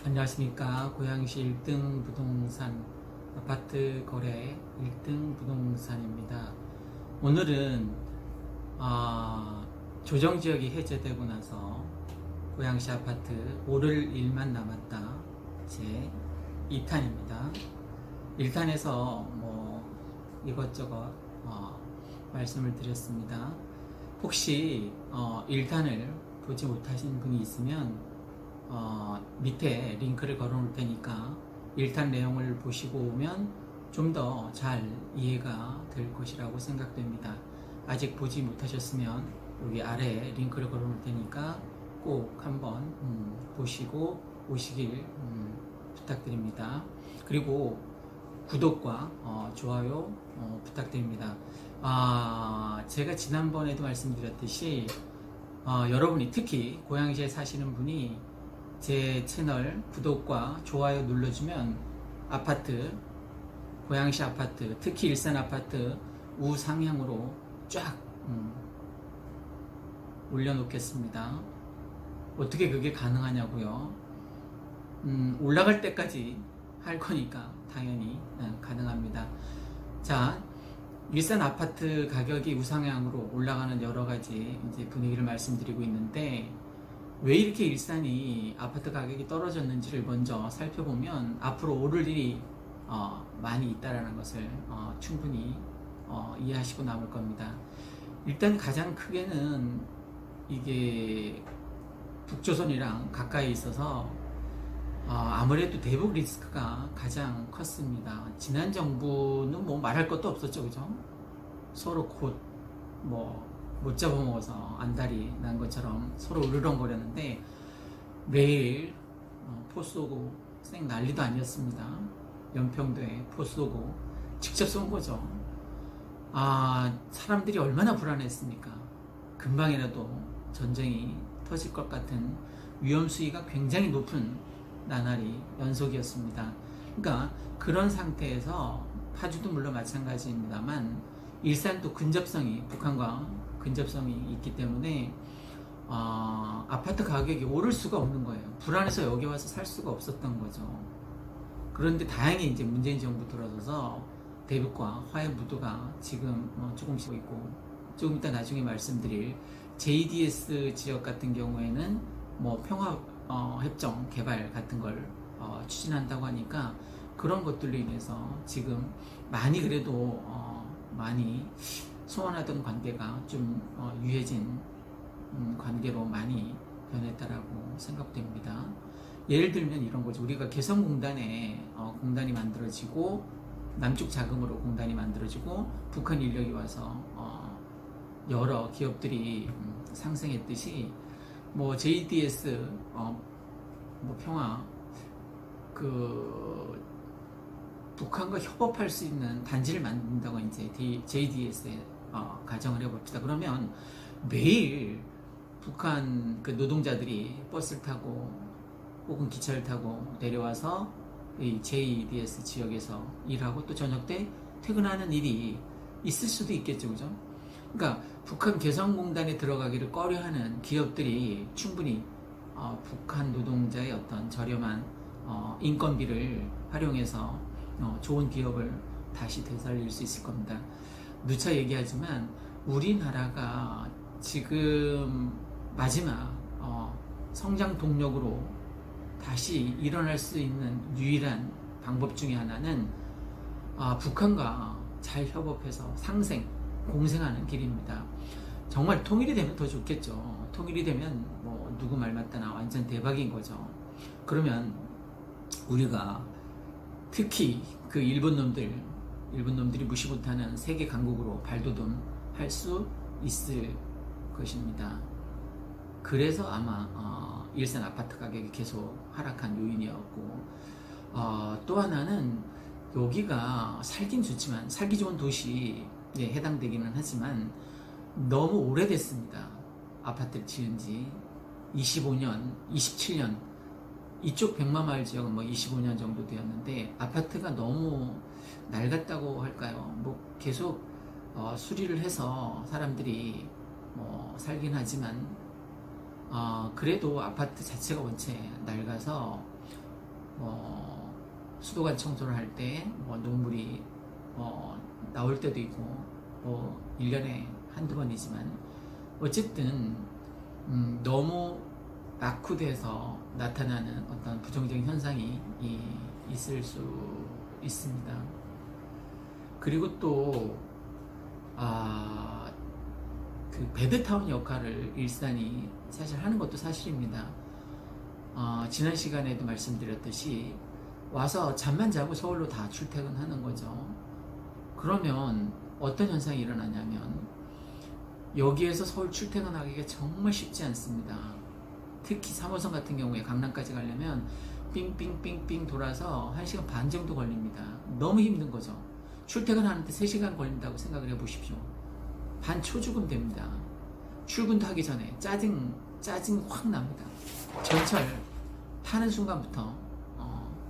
안녕하십니까. 고양시 1등 부동산 아파트 거래 1등 부동산입니다. 오늘은 조정지역이 해제되고 나서 고양시 아파트 오를 일만 남았다 제 2탄입니다. 1탄에서 이것저것 말씀을 드렸습니다. 혹시 1탄을 보지 못하신 분이 있으면 밑에 링크를 걸어 놓을 테니까 1탄 내용을 보시고 오면 좀 더 잘 이해가 될 것이라고 생각됩니다. 아직 보지 못하셨으면 여기 아래에 링크를 걸어 놓을 테니까 꼭 한번 보시고 오시길 부탁드립니다. 그리고 구독과 좋아요 부탁드립니다. 제가 지난번에도 말씀드렸듯이 여러분이 특히 고양시에 사시는 분이 제 채널 구독과 좋아요 눌러주면 아파트, 고양시 아파트, 특히 일산 아파트 우상향으로 쫙 올려놓겠습니다. 어떻게 그게 가능하냐고요? 올라갈 때까지 할 거니까 당연히 가능합니다. 자, 일산 아파트 가격이 우상향으로 올라가는 여러 가지 이제 분위기를 말씀드리고 있는데, 왜 이렇게 일산이 아파트 가격이 떨어졌는지를 먼저 살펴보면 앞으로 오를 일이 많이 있다라는 것을 충분히 이해하시고 남을 겁니다. 일단 가장 크게는 이게 북조선이랑 가까이 있어서 아무래도 대북 리스크가 가장 컸습니다. 지난 정부는 말할 것도 없었죠, 그죠? 서로 곧 못 잡아먹어서 안달이 난 것처럼 서로 으르렁거렸는데 매일 포 쏘고 쌩 난리도 아니었습니다. 연평도에 포 쏘고 직접 쏜 거죠. 사람들이 얼마나 불안했습니까? 금방이라도 전쟁이 터질 것 같은 위험 수위가 굉장히 높은 나날이 연속이었습니다. 그러니까 그런 상태에서 파주도 물론 마찬가지입니다만 일산도 근접성이, 북한과 근접성이 있기 때문에 아파트 가격이 오를 수가 없는 거예요. 불안해서 여기 와서 살 수가 없었던 거죠. 그런데 다행히 이제 문재인 정부 들어서서 대북과 화해 무드가 지금 조금씩 있고, 조금 이따 나중에 말씀드릴 JDS 지역 같은 경우에는 평화 협정 개발 같은 걸 추진한다고 하니까 그런 것들로 인해서 지금 많이 그래도 많이 소원하던 관계가 좀 유해진 관계로 많이 변했다라고 생각됩니다. 예를 들면 이런 거죠. 우리가 개성공단에 공단이 만들어지고 남쪽 자금으로 공단이 만들어지고 북한 인력이 와서 여러 기업들이 상생했듯이 JDS 평화 북한과 협업할 수 있는 단지를 만든다고 이제 JDS에 가정을 해봅시다. 그러면 매일 북한 노동자들이 버스를 타고 혹은 기차를 타고 내려와서 이 JDS 지역에서 일하고 또 저녁 때 퇴근하는 일이 있을 수도 있겠죠, 그죠? 그러니까 북한 개성공단에 들어가기를 꺼려하는 기업들이 충분히 북한 노동자의 어떤 저렴한 인건비를 활용해서 좋은 기업을 다시 되살릴 수 있을 겁니다. 누차 얘기하지만 우리나라가 지금 마지막 성장 동력으로 다시 일어날 수 있는 유일한 방법 중에 하나는 북한과 잘 협업해서 공생하는 길입니다. 정말 통일이 되면 더 좋겠죠. 통일이 되면 누구 말 맞다나 완전 대박인 거죠. 그러면 우리가 특히 일본 놈들이 무시 못하는 세계 강국으로 발돋움할 수 있을 것입니다. 그래서 아마 일산 아파트 가격이 계속 하락한 요인이었고, 또 하나는 여기가 살긴 좋지만, 살기 좋은 도시에 해당되기는 하지만 너무 오래됐습니다. 아파트를 지은 지 25년, 27년, 이쪽 백마마을 지역은 25년 정도 되었는데 아파트가 너무 낡았다고 할까요? 계속 수리를 해서 사람들이 살긴 하지만 그래도 아파트 자체가 원체 낡아서 수도관 청소를 할 때 녹물이 나올 때도 있고 1년에 한두 번이지만 어쨌든 너무 낙후돼서 나타나는 어떤 부정적인 현상이 있을 수 있습니다. 그리고 또 그 배드타운 역할을 일산이 사실 하는 것도 사실입니다. 지난 시간에도 말씀드렸듯이 와서 잠만 자고 서울로 다 출퇴근하는 거죠. 그러면 어떤 현상이 일어나냐면 여기에서 서울 출퇴근하기가 정말 쉽지 않습니다. 특히 3호선 같은 경우에 강남까지 가려면 삥삥삥삥 돌아서 1시간 반 정도 걸립니다. 너무 힘든 거죠. 출퇴근하는데 3시간 걸린다고 생각을 해보십시오. 반 초죽음 됩니다. 출근도 하기 전에 짜증 확 납니다. 전철 타는 순간부터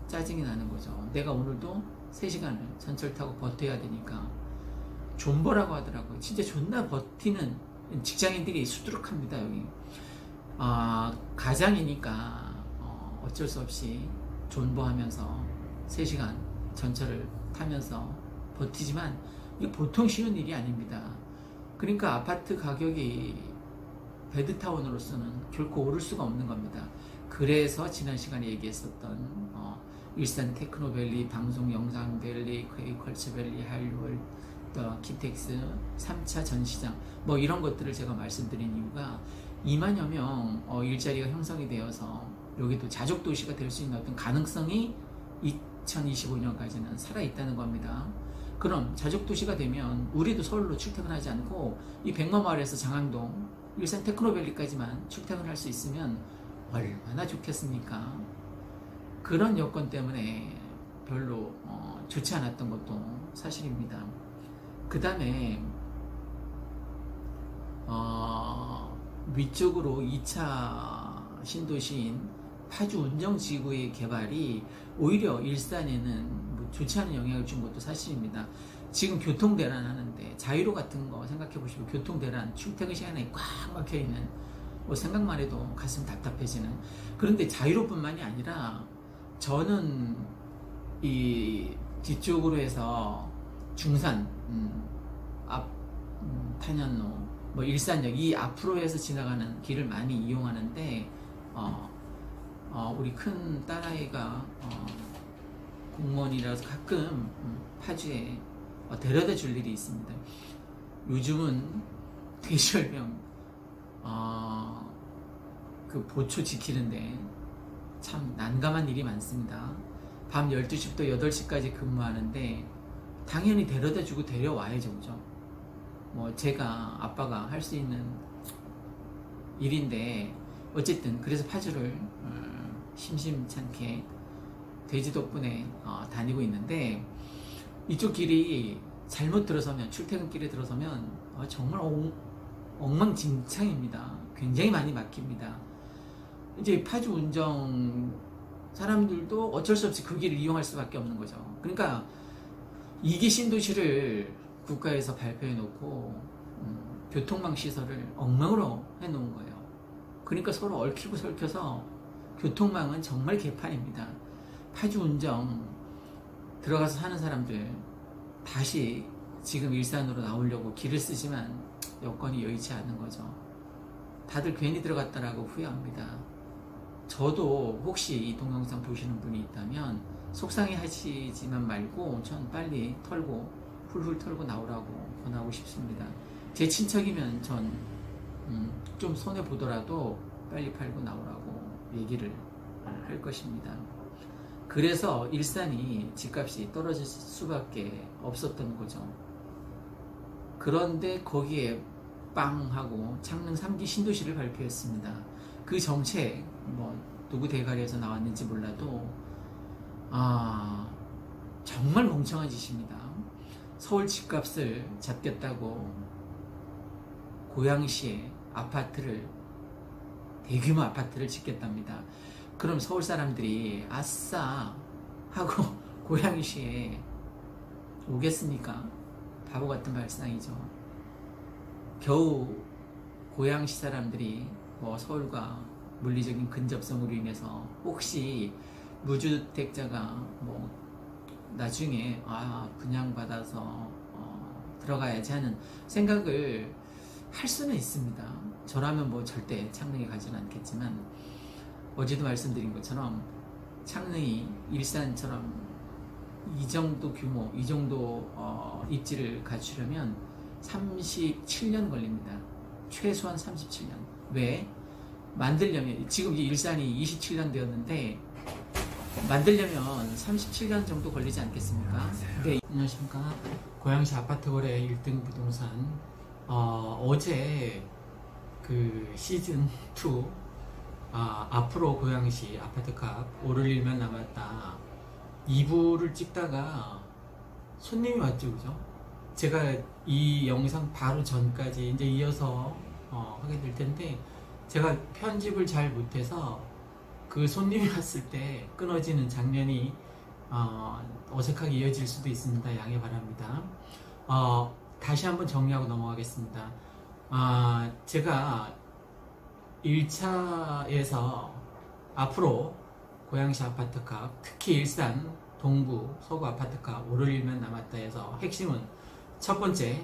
짜증이 나는 거죠. 내가 오늘도 3시간을 전철 타고 버텨야 되니까 존버라고 하더라고요. 진짜 존나 버티는 직장인들이 수두룩합니다. 여기 가장이니까 어쩔 수 없이 존버하면서 3시간 전철을 타면서 버티지만 이게 보통 쉬운 일이 아닙니다. 그러니까 아파트 가격이 배드타운으로서는 결코 오를 수가 없는 겁니다. 그래서 지난 시간에 얘기했었던 일산 테크노밸리, 방송 영상밸리, 컬처밸리, 한류월, 키텍스, 3차 전시장 이런 것들을 제가 말씀드린 이유가 2만여 명 일자리가 형성이 되어서 여기도 자족도시가 될 수 있는 어떤 가능성이 2025년까지는 살아있다는 겁니다. 그럼 자족도시가 되면 우리도 서울로 출퇴근하지 않고 이 백마마을에서 장항동, 일산 테크노밸리까지만 출퇴근할 수 있으면 얼마나 좋겠습니까? 그런 여건 때문에 별로 좋지 않았던 것도 사실입니다. 그 다음에 위쪽으로 2차 신도시인 파주 운정지구의 개발이 오히려 일산에는 좋지 않은 영향을 준 것도 사실입니다. 지금 교통대란 하는데 자유로 같은 거 생각해 보시고 교통대란 출퇴근 시간에 꽉 막혀있는 생각만 해도 가슴 답답해지는. 그런데 자유로뿐만이 아니라 저는 이 뒤쪽으로 해서 중산 탄현로 일산역 이 앞으로 해서 지나가는 길을 많이 이용하는데 우리 큰 딸아이가 공무원이라서 가끔 파주에 데려다 줄 일이 있습니다. 요즘은 대절병 그 보초 지키는데 참 난감한 일이 많습니다. 밤 12시부터 8시까지 근무하는데 당연히 데려다 주고 데려와야죠. 그죠? 제가 아빠가 할 수 있는 일인데 어쨌든 그래서 파주를 심심찮게 돼지 덕분에 다니고 있는데 이쪽 길이 잘못 들어서면 출퇴근길에 들어서면 정말 엉망진창입니다. 굉장히 많이 막힙니다. 이제 파주 운정 사람들도 어쩔 수 없이 그 길을 이용할 수밖에 없는 거죠. 그러니까 2기 신도시를 국가에서 발표해 놓고 교통망 시설을 엉망으로 해 놓은 거예요. 그러니까 서로 얽히고 설켜서 교통망은 정말 개판입니다. 파주 운정 들어가서 사는 사람들 다시 지금 일산으로 나오려고 길을 쓰지만 여건이 여의치 않는 거죠. 다들 괜히 들어갔다라고 후회합니다. 저도 혹시 이 동영상 보시는 분이 있다면 속상해 하시지만 말고 전 빨리 털고 훌훌 털고 나오라고 권하고 싶습니다. 제 친척이면 전 좀 손해 보더라도 빨리 팔고 나오라고 얘기를 할 것입니다. 그래서 일산이 집값이 떨어질 수밖에 없었던 거죠. 그런데 거기에 빵 하고 창릉 3기 신도시를 발표했습니다. 그 정책 누구 대가리에서 나왔는지 몰라도 정말 멍청한 짓입니다. 서울 집값을 잡겠다고 고양시에 대규모 아파트를 짓겠답니다. 그럼 서울 사람들이 아싸 하고 고양시에 오겠습니까? 바보 같은 발상이죠. 겨우 고양시 사람들이 서울과 물리적인 근접성으로 인해서 혹시 무주택자가 뭐 나중에 분양받아서 들어가야지 하는 생각을 할 수는 있습니다. 저라면 뭐 절대 창릉에 가지는 않겠지만, 어제도 말씀드린 것처럼 창릉이 일산처럼 이 정도 규모, 이 정도 입지를 갖추려면 37년 걸립니다. 최소한 37년. 왜? 만들려면, 지금 일산이 27년 되었는데 만들려면 37년 정도 걸리지 않겠습니까? 네. 안녕하십니까. 고양시 아파트 거래 1등 부동산. 어제 그 시즌2 앞으로 고양시 아파트값 오를 일만 남았다 2부를 찍다가 손님이 왔죠, 그죠? 제가 이 영상 바로 전까지 이제 이어서 하게 될 텐데, 제가 편집을 잘 못해서 그 손님이 왔을 때 끊어지는 장면이 어색하게 이어질 수도 있습니다. 양해 바랍니다. 다시 한번 정리하고 넘어가겠습니다. 제가 1차에서 앞으로 고양시 아파트값, 특히 일산 동구 서구 아파트값 오를 일만 남았다 해서 핵심은 첫 번째,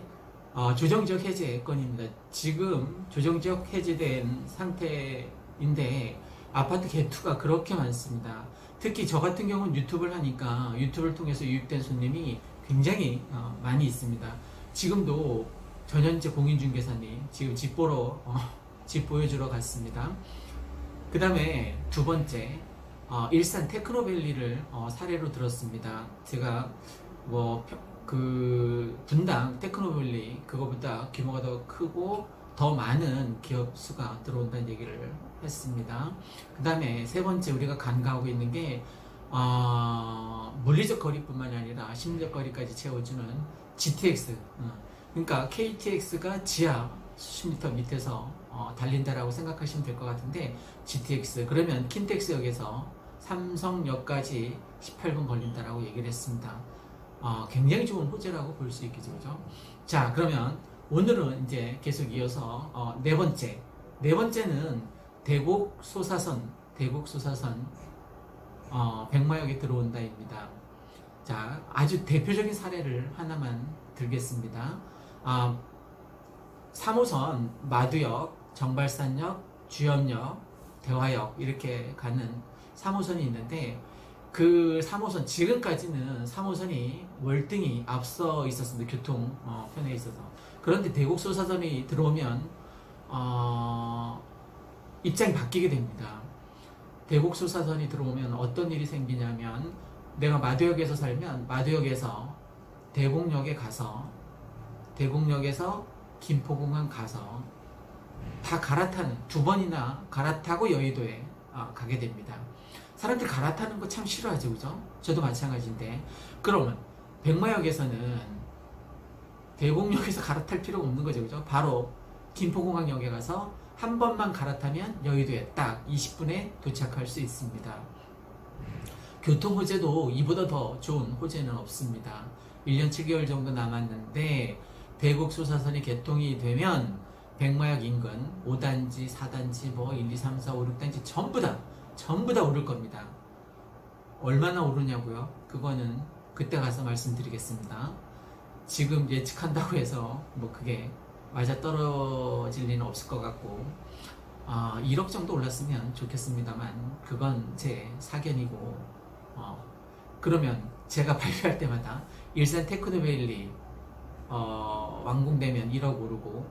조정지역 해제 건입니다. 지금 조정지역 해제된 상태인데 아파트 개투가 그렇게 많습니다. 특히 저 같은 경우는 유튜브를 하니까 유튜브를 통해서 유입된 손님이 굉장히 많이 있습니다. 지금도 전현재 공인중개사님 지금 집 보러 집 보여주러 갔습니다. 그 다음에 두 번째, 일산 테크노밸리를 사례로 들었습니다. 제가 뭐 그 분당 테크노밸리 그거보다 규모가 더 크고 더 많은 기업 수가 들어온다는 얘기를 했습니다. 그 다음에 세 번째, 우리가 간과하고 있는 게 물리적 거리뿐만이 아니라 심리적 거리까지 채워주는 GTX. 그러니까 KTX가 지하 수십 미터 밑에서 달린다라고 생각하시면 될 것 같은데, GTX 그러면 킨텍스역에서 삼성역까지 18분 걸린다라고 얘기를 했습니다. 굉장히 좋은 호재라고 볼 수 있겠죠, 그죠? 자, 그러면 오늘은 이제 계속 이어서 네 번째는 대곡 소사선 백마역에 들어온다입니다. 자, 아주 대표적인 사례를 하나만 들겠습니다. 3호선 마두역, 정발산역, 주염역, 대화역 이렇게 가는 3호선이 있는데, 그 3호선, 지금까지는 3호선이 월등히 앞서 있었습니다. 교통 편에 있어서. 그런데 대곡 소사선이 들어오면 입장이 바뀌게 됩니다. 대곡 소사선이 들어오면 어떤 일이 생기냐면, 내가 마두역에서 살면 마두역에서 대곡역에 가서, 대곡역에서 김포공항 가서 다 갈아타는, 두 번이나 갈아타고 여의도에 가게 됩니다. 사람들 갈아타는 거 참 싫어하죠, 그죠? 저도 마찬가지인데, 그러면 백마역에서는 대곡역에서 갈아탈 필요가 없는 거죠, 그죠? 바로 김포공항역에 가서 한 번만 갈아타면 여의도에 딱 20분에 도착할 수 있습니다. 교통 호재도 이보다 더 좋은 호재는 없습니다. 1년 7개월 정도 남았는데 대곡 소사선이 개통이 되면 백마역 인근 5단지, 4단지, 뭐 1, 2, 3, 4, 5, 6단지 전부 다 오를 겁니다. 얼마나 오르냐고요? 그거는 그때 가서 말씀드리겠습니다. 지금 예측한다고 해서 뭐 그게 맞아 떨어질 리는 없을 것 같고, 1억 정도 올랐으면 좋겠습니다만 그건 제 사견이고, 그러면 제가 발표할 때마다 일산 테크노밸리 완공되면 1억 오르고,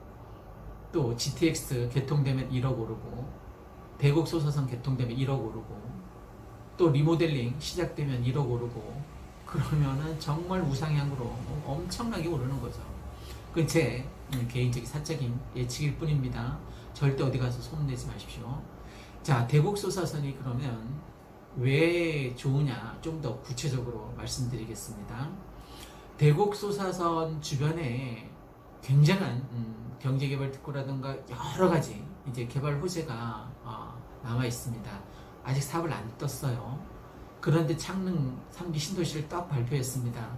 또 GTX 개통되면 1억 오르고, 대곡 소사선 개통되면 1억 오르고, 또 리모델링 시작되면 1억 오르고, 그러면은 정말 우상향으로 엄청나게 오르는 거죠. 그건 제 개인적인 사적인 예측일 뿐입니다. 절대 어디 가서 소문내지 마십시오. 자, 대곡 소사선이 그러면 왜 좋으냐 좀 더 구체적으로 말씀드리겠습니다. 대곡 소사선 주변에 굉장한 경제개발 특구라든가 여러 가지 이제 개발 호재가 남아 있습니다. 아직 사업을 안 떴어요. 그런데 창릉 3기 신도시를 딱 발표했습니다.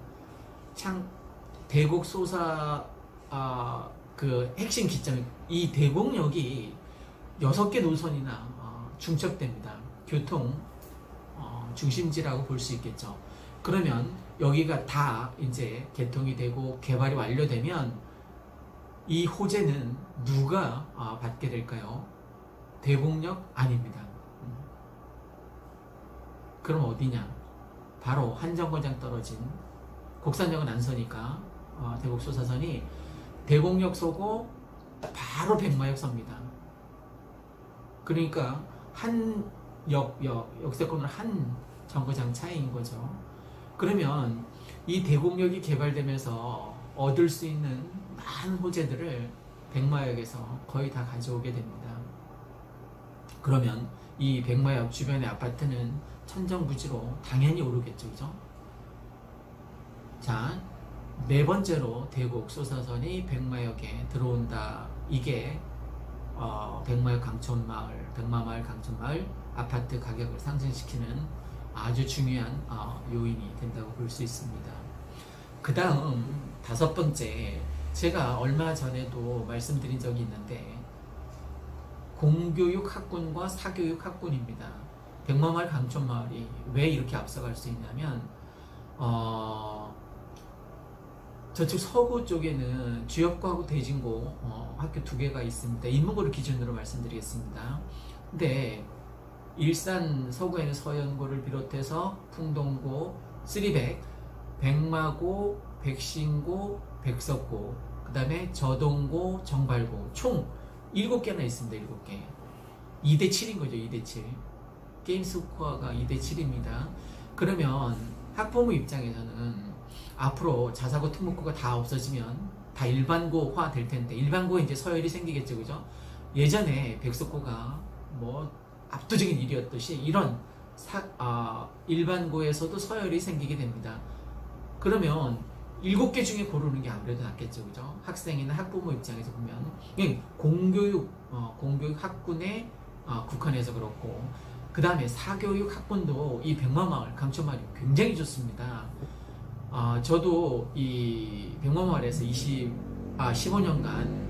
대곡 소사 그 핵심 기점, 이 대곡역이 6개 노선이나 중첩됩니다. 교통 중심지라고 볼 수 있겠죠. 그러면 여기가 다 이제 개통이 되고 개발이 완료되면 이 호재는 누가 받게 될까요? 대곡역 아닙니다. 그럼 어디냐? 바로 한정거장 떨어진, 곡산역은 안 서니까 대곡 소사선이 대곡역 서고 바로 백마역 섭니다. 그러니까 한 역세권으로 한 정거장 차이인 거죠. 그러면 이 대곡역이 개발되면서 얻을 수 있는 많은 호재들을 백마역에서 거의 다 가져오게 됩니다. 그러면 이 백마역 주변의 아파트는 천정부지로 당연히 오르겠죠. 그죠? 자, 네 번째로 대곡 소사선이 백마역에 들어온다. 이게 백마역 강촌마을, 백마마을 강촌마을 아파트 가격을 상승시키는 아주 중요한 요인이 된다고 볼 수 있습니다. 그 다음 다섯 번째, 제가 얼마 전에도 말씀드린 적이 있는데 공교육 학군과 사교육 학군입니다. 백마마을 강촌마을이 왜 이렇게 앞서갈 수 있냐면 저쪽 서구 쪽에는 주역고하고 대진고 학교 두 개가 있습니다. 인문고를 기준으로 말씀드리겠습니다. 근데 일산 서구에는 서연고를 비롯해서 풍동고, 쓰리백, 백마고, 백신고, 백석고, 그 다음에 저동고, 정발고 총 7개나 있습니다. 7개. 2대7인 거죠. 2대7. 게임 스코어가 2대7입니다. 그러면 학부모 입장에서는 앞으로 자사고 특목고가 다 없어지면 다 일반고화 될 텐데, 일반고에 이제 서열이 생기겠죠. 그죠? 예전에 백석고가 뭐 압도적인 일이었듯이 이런 일반고에서도 서열이 생기게 됩니다. 그러면 7개 중에 고르는 게 아무래도 낫겠죠. 그죠? 학생이나 학부모 입장에서 보면 공교육 학군에 국한해서 그렇고, 그 다음에 사교육 학군도 이 백마마을 강촌마을이 굉장히 좋습니다. 저도 이 백마마을에서 15년간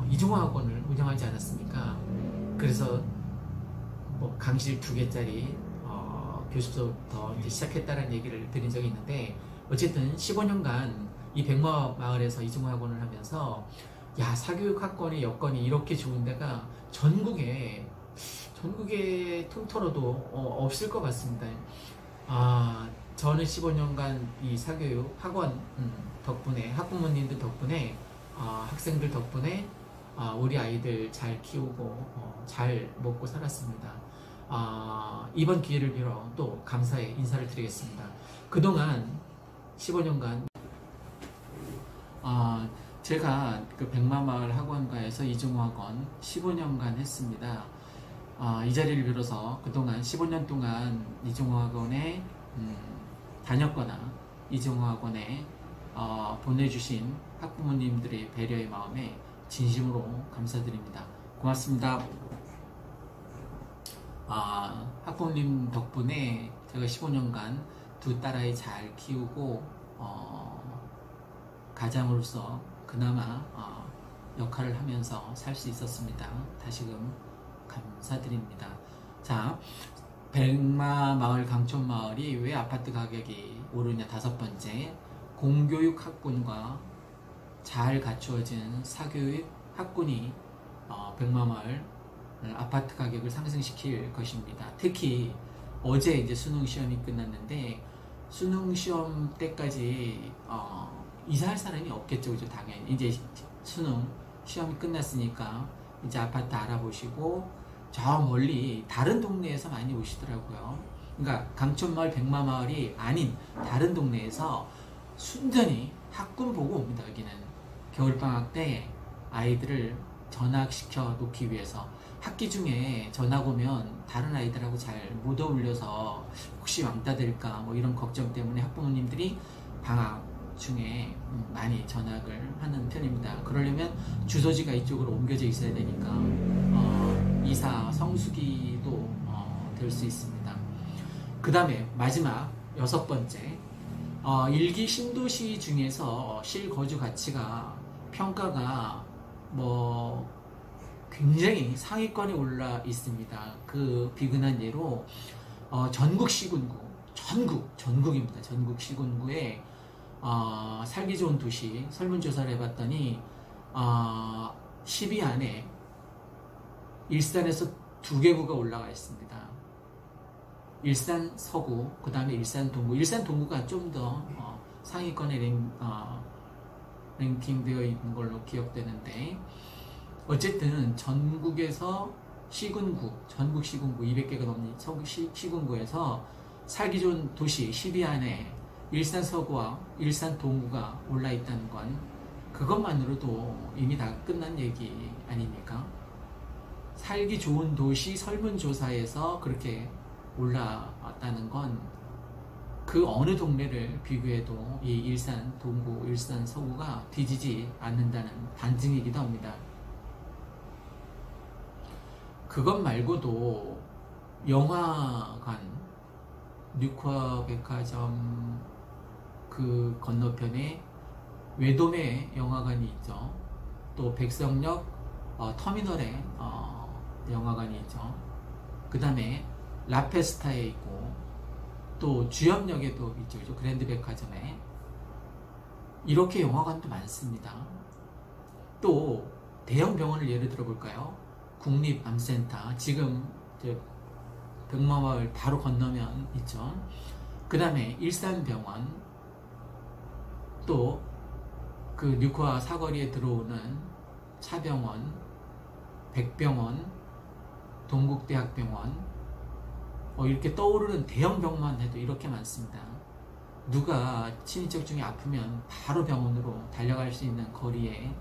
이중화학원을 운영하지 않았습니까? 그래서 뭐 강실 2개짜리 교습소부터 이제 시작했다는 얘기를 드린 적이 있는데, 어쨌든 15년간 이 백마마을에서 이중화학원을 하면서 사교육 학권의 여건이 이렇게 좋은 데가 전국에 통틀어도 없을 것 같습니다. 저는 15년간 이 사교육 학원 덕분에, 학부모님들 덕분에, 학생들 덕분에 우리 아이들 잘 키우고 잘 먹고 살았습니다. 이번 기회를 빌어 또 감사의 인사를 드리겠습니다. 그동안 15년간 제가 그 백마마을 학원가에서 이중학원 15년간 했습니다. 이 자리를 빌어서 그동안 15년 동안 이중학원에 다녔거나 이중학원에 보내주신 학부모님들의 배려의 마음에 진심으로 감사드립니다. 고맙습니다. 학부모님 덕분에 제가 15년간 두 딸아이 잘 키우고 가장으로서 그나마 역할을 하면서 살 수 있었습니다. 다시금 감사드립니다. 자, 백마마을 강촌마을이 왜 아파트 가격이 오르냐. 다섯 번째, 공교육 학군과 잘 갖추어진 사교육 학군이 백마마을 아파트 가격을 상승시킬 것입니다. 특히 어제 이제 수능 시험이 끝났는데, 수능 시험 때까지 이사할 사람이 없겠죠. 그죠? 당연히 이제 수능 시험이 끝났으니까 이제 아파트 알아보시고 저 멀리 다른 동네에서 많이 오시더라고요. 그러니까 강촌마을 백마마을이 아닌 다른 동네에서 순전히 학군 보고 옵니다. 여기는 겨울방학 때 아이들을 전학시켜 놓기 위해서, 학기 중에 전학 오면 다른 아이들하고 잘 못 어울려서 혹시 왕따 될까 뭐 이런 걱정 때문에 학부모님들이 방학 중에 많이 전학을 하는 편입니다. 그러려면 주소지가 이쪽으로 옮겨져 있어야 되니까 이사 성수기도 될 수 있습니다. 그 다음에 마지막 여섯 번째, 일기 신도시 중에서 실거주 가치가 평가가 굉장히 상위권에 올라 있습니다. 그 비근한 예로 전국 시군구, 전국입니다. 전국 시군구에 살기 좋은 도시 설문조사를 해봤더니 10위 안에 일산에서 2개구가 올라가 있습니다. 일산 서구, 그 다음에 일산 동구. 일산 동구가 좀 더 상위권에 랭킹되어 있는 걸로 기억되는데, 어쨌든 전국에서 시군구, 전국 시군구 200개가 넘는 시군구에서 살기 좋은 도시 10위 안에 일산 서구와 일산 동구가 올라 있다는 건 그것만으로도 이미 다 끝난 얘기 아닙니까? 살기 좋은 도시 설문조사에서 그렇게 올라왔다는 건 그 어느 동네를 비교해도 이 일산 동구, 일산 서구가 뒤지지 않는다는 반증이기도 합니다. 그것 말고도 영화관, 뉴화 백화점 그 건너편에 외돔에 영화관이 있죠. 또 백석역 터미널에 영화관이 있죠. 그 다음에 라페스타에 있고, 또 주염역에도 있죠. 그랜드 백화점에. 이렇게 영화관도 많습니다. 또 대형 병원을 예를 들어 볼까요? 국립암센터, 지금 백마마을 바로 건너면 있죠. 그 다음에 일산병원, 또 그 뉴화 사거리에 들어오는 차병원, 백병원, 동국대학병원, 이렇게 떠오르는 대형 병원만 해도 이렇게 많습니다. 누가 친인척 중에 아프면 바로 병원으로 달려갈 수 있는 거리에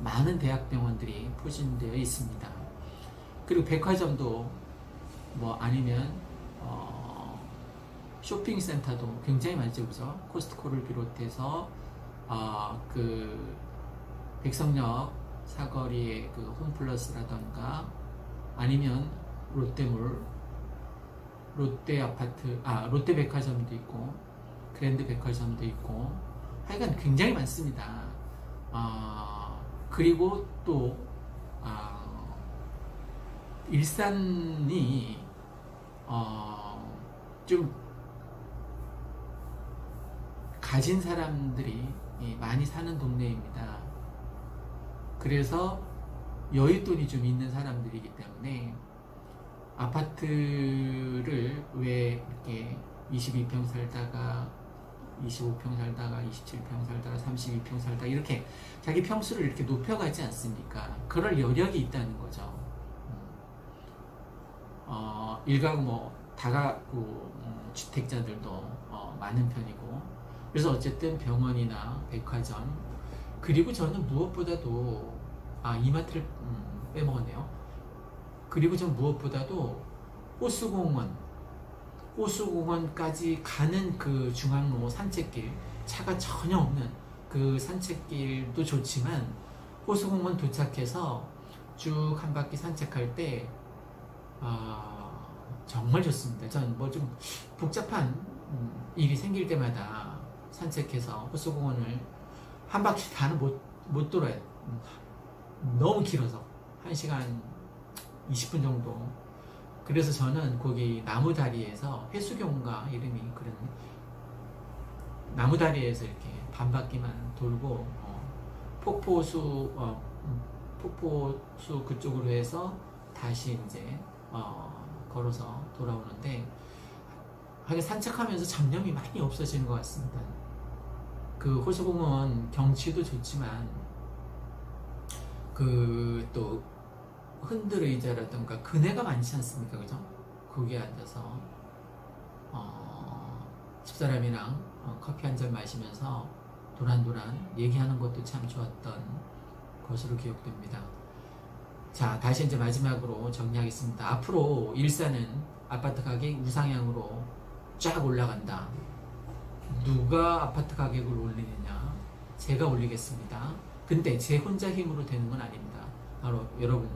많은 대학병원들이 포진되어 있습니다. 그리고 백화점도 아니면 쇼핑센터도 굉장히 많죠, 그죠? 코스트코를 비롯해서 그 백석역 사거리의 그 홈플러스라던가, 아니면 롯데몰, 롯데아파트, 롯데백화점도 있고 그랜드 백화점도 있고, 하여간 굉장히 많습니다. 그리고 또 일산이 좀 가진 사람들이 많이 사는 동네입니다. 그래서 여윳돈이 좀 있는 사람들이기 때문에 아파트를 왜 이렇게 22평 살다가 25평 살다가 27평 살다가 32평 살다가 이렇게 자기 평수를 이렇게 높여가지 않습니까? 그럴 여력이 있다는 거죠. 일가구 다가구 주택자들도 많은 편이고, 그래서 어쨌든 병원이나 백화점, 그리고 저는 무엇보다도 이마트를 빼먹었네요. 그리고 전 무엇보다도 호수공원까지 가는 그 중앙로 산책길, 차가 전혀 없는 그 산책길도 좋지만, 호수공원 도착해서 쭉 한 바퀴 산책할 때 정말 좋습니다. 전 좀 복잡한 일이 생길 때마다 산책해서 호수공원을 한 바퀴 다는 못 돌아요. 너무 길어서 1시간 20분 정도. 그래서 저는 거기 나무다리에서, 해수경가 이름이 그런 나무다리에서 이렇게 반바퀴만 돌고 폭포수 그쪽으로 해서 다시 이제 걸어서 돌아오는데, 하게 산책하면서 잡념이 많이 없어지는 것 같습니다. 그 호수공원 경치도 좋지만 그 또 흔들 의자라든가 그네가 많지 않습니까, 그죠? 거기에 앉아서 집사람이랑 커피 한 잔 마시면서 도란도란 얘기하는 것도 참 좋았던 것으로 기억됩니다. 자, 다시 이제 마지막으로 정리하겠습니다. 앞으로 일산은 아파트 가격이 우상향으로 쫙 올라간다. 누가 아파트 가격을 올리느냐? 제가 올리겠습니다. 근데 제 혼자 힘으로 되는 건 아닙니다. 바로 여러분,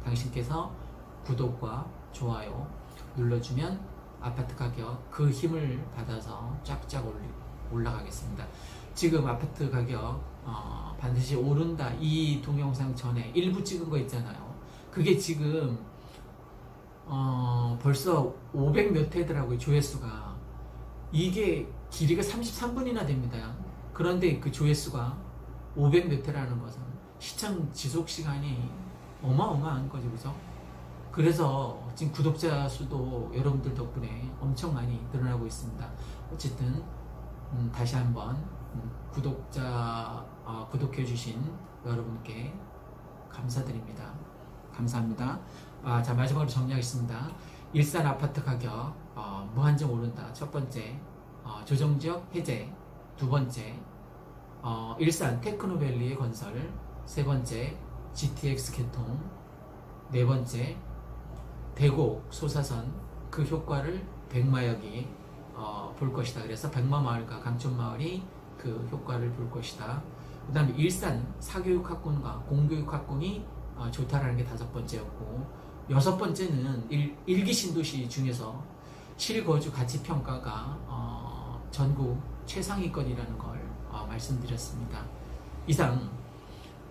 당신께서 구독과 좋아요 눌러주면 아파트 가격 그 힘을 받아서 쫙쫙 올라가겠습니다. 지금 아파트 가격 반드시 오른다, 이 동영상 전에 일부 찍은 거 있잖아요. 그게 지금 벌써 500 몇 회더라고요, 조회수가. 이게 길이가 33분이나 됩니다. 그런데 그 조회수가 500 몇 회라는 것은 시청 지속 시간이 어마어마한 거죠, 그죠? 그래서 지금 구독자 수도 여러분들 덕분에 엄청 많이 늘어나고 있습니다. 어쨌든 다시 한번 구독해주신 여러분께 감사드립니다. 감사합니다. 자, 마지막으로 정리하겠습니다. 일산 아파트 가격 무한정 오른다. 첫 번째, 조정지역 해제. 두 번째, 일산 테크노밸리의 건설. 세 번째, GTX 개통. 네 번째, 대곡 소사선 그 효과를 백마역이 볼 것이다. 그래서 백마마을과 강촌마을이 그 효과를 볼 것이다. 그 다음에 일산 사교육학군과 공교육학군이 좋다라는 게 다섯 번째였고, 여섯 번째는 일기 신도시 중에서 실거주 가치평가가 전국 최상위권이라는 걸 말씀드렸습니다. 이상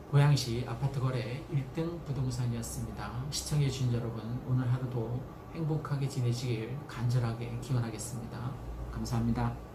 고양시 아파트 거래 1등 부동산이었습니다. 시청해주신 여러분, 오늘 하루도 행복하게 지내시길 간절하게 기원하겠습니다. 감사합니다.